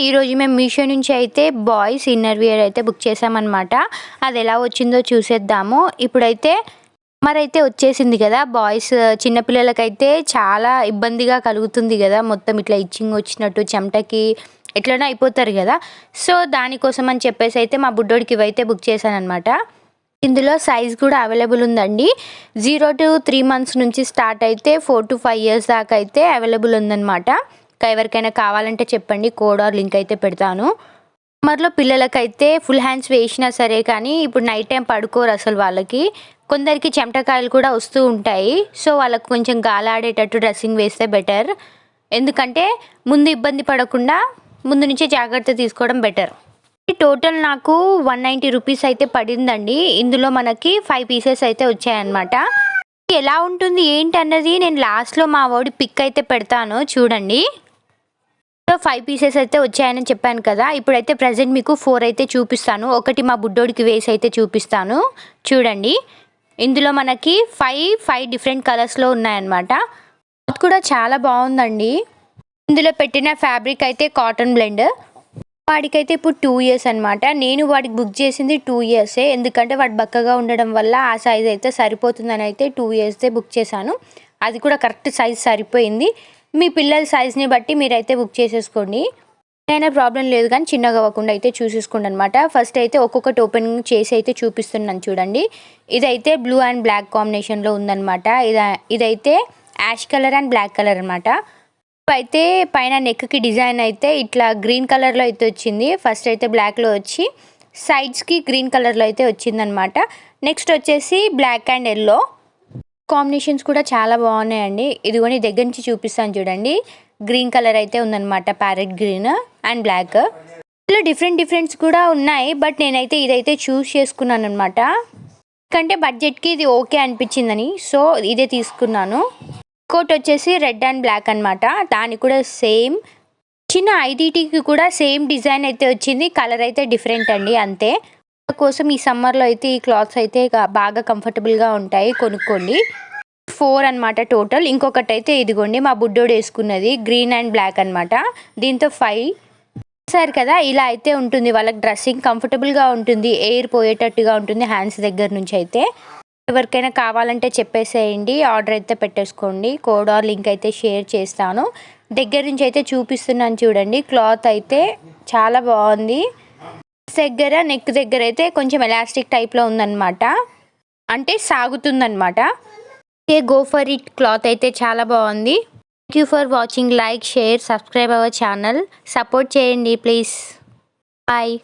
ఈరోజు మేము మీషో నుంచి అయితే బాయ్స్ ఇన్నర్ వేర్ అయితే బుక్ చేసామన్నమాట. అది ఎలా వచ్చిందో చూసేద్దాము. ఇప్పుడైతే మరైతే వచ్చేసింది కదా. బాయ్స్ చిన్నపిల్లలకైతే చాలా ఇబ్బందిగా కలుగుతుంది కదా, మొత్తం ఇట్లా ఇచ్చింగ్ వచ్చినట్టు చెమటకి ఎట్లనో అయిపోతారు కదా. సో దానికోసం అని చెప్పేసి అయితే మా బుడ్డోడికి ఇవైతే బుక్ చేశానమాట. ఇందులో సైజ్ కూడా అవైలబుల్ ఉందండి. 0 to 3 months నుంచి స్టార్ట్ అయితే 4 to 5 years దాకా అయితే అవైలబుల్ ఉందన్నమాట. ఇంకా ఎవరికైనా కావాలంటే చెప్పండి, కోడ్ ఆర్ లింక్ అయితే పెడతాను. సమ్మర్లో పిల్లలకైతే ఫుల్ హ్యాండ్స్ వేసినా సరే కానీ ఇప్పుడు నైట్ టైం పడుకోరు అసలు. వాళ్ళకి కొందరికి చెమటకాయలు కూడా వస్తూ ఉంటాయి. సో వాళ్ళకు కొంచెం గాలాడేటట్టు డ్రెస్సింగ్ వేస్తే బెటర్. ఎందుకంటే ముందు ఇబ్బంది పడకుండా ముందు నుంచే జాగ్రత్త తీసుకోవడం బెటర్. టోటల్ నాకు 190 రూపీస్ అయితే పడిందండి. ఇందులో మనకి 5 పీసెస్ అయితే వచ్చాయన్నమాట. ఎలా ఉంటుంది ఏంటి అన్నది నేను లాస్ట్లో మా వాడి పిక్ అయితే పెడతాను చూడండి. 5 పీసెస్ అయితే వచ్చాయని చెప్పాను కదా. ఇప్పుడైతే ప్రజెంట్ మీకు 4 అయితే చూపిస్తాను. ఒకటి మా బుడ్డోడికి వేసి అయితే చూపిస్తాను చూడండి. ఇందులో మనకి 5 డిఫరెంట్ కలర్స్లో ఉన్నాయన్నమాట. అది కూడా చాలా బాగుందండి. ఇందులో పెట్టిన ఫ్యాబ్రిక్ అయితే కాటన్ బ్లెండ్. వాడికైతే ఇప్పుడు 2 years అనమాట. నేను వాడికి బుక్ చేసింది 2 years, ఎందుకంటే వాడు బక్కగా ఉండడం వల్ల ఆ సైజ్ అయితే సరిపోతుందని అయితే 2 years బుక్ చేశాను. అది కూడా కరెక్ట్ సైజ్ సరిపోయింది. మీ పిల్లల సైజ్ని బట్టి మీరైతే బుక్ చేసేసుకోండి. అయినా ప్రాబ్లం లేదు, కానీ చిన్నగా అవ్వకుండా అయితే చూసేసుకోండి అనమాట. ఫస్ట్ అయితే ఒక్కొక్కటి ఓపెనింగ్ చేసి అయితే చూపిస్తున్నాను చూడండి. ఇదైతే బ్లూ అండ్ బ్లాక్ కాంబినేషన్లో ఉందన్నమాట. ఇదైతే ash colour and black colour అనమాట. అయితే పైన నెక్కి డిజైన్ అయితే ఇట్లా గ్రీన్ కలర్లో అయితే వచ్చింది. ఫస్ట్ అయితే బ్లాక్లో వచ్చి సైడ్స్కి గ్రీన్ కలర్లో అయితే వచ్చిందనమాట. నెక్స్ట్ వచ్చేసి బ్లాక్ అండ్ ఎల్లో కాంబినేషన్స్ కూడా చాలా బాగున్నాయండి. ఇదిగోని దగ్గర నుంచి చూపిస్తాను చూడండి. గ్రీన్ కలర్ అయితే ఉందన్నమాట, ప్యారెట్ గ్రీన్ అండ్ బ్లాక్. ఇలా డిఫరెంట్స్ కూడా ఉన్నాయి, బట్ నేనైతే ఇదైతే చూస్ చేసుకున్నాను అనమాట. ఎందుకంటే బడ్జెట్కి ఇది ఓకే అనిపించిందని, సో ఇదే తీసుకున్నాను. కోట్ వచ్చేసి రెడ్ అండ్ బ్లాక్ అనమాట. దానికి కూడా సేమ్ చిన్న ఐడీటీకి కూడా సేమ్ డిజైన్ అయితే వచ్చింది. కలర్ అయితే డిఫరెంట్ అండి, అంతే. కోసం ఈ సమ్మర్లో అయితే ఈ క్లాత్స్ అయితే బాగా కంఫర్టబుల్గా ఉంటాయి, కొనుక్కోండి. 4 అనమాట టోటల్. ఇంకొకటి అయితే ఇదిగోండి మా బుడ్డోడు వేసుకున్నది గ్రీన్ అండ్ బ్లాక్ అనమాట. దీంతో 5 సరే కదా. ఇలా అయితే ఉంటుంది, వాళ్ళకి డ్రెస్సింగ్ కంఫర్టబుల్గా ఉంటుంది, ఎయిర్ పోయేటట్టుగా ఉంటుంది హ్యాండ్స్ దగ్గర నుంచి అయితే. ఎవరికైనా కావాలంటే చెప్పేసేయండి, ఆర్డర్ అయితే పెట్టేసుకోండి. కోడ్ ఆర్ లింక్ అయితే షేర్ చేస్తాను. దగ్గర నుంచి అయితే చూపిస్తున్నాను చూడండి. క్లాత్ అయితే చాలా బాగుంది. నెక్ దగ్గర అయితే కొంచెం ఎలాస్టిక్ టైప్లో ఉందన్నమాట, అంటే సాగుతుందన్నమాట. Go for it. క్లాత్ అయితే చాలా బాగుంది. Thank you for watching. Like, share, subscribe our channel. Support చేయండి ప్లీజ్. బాయ్.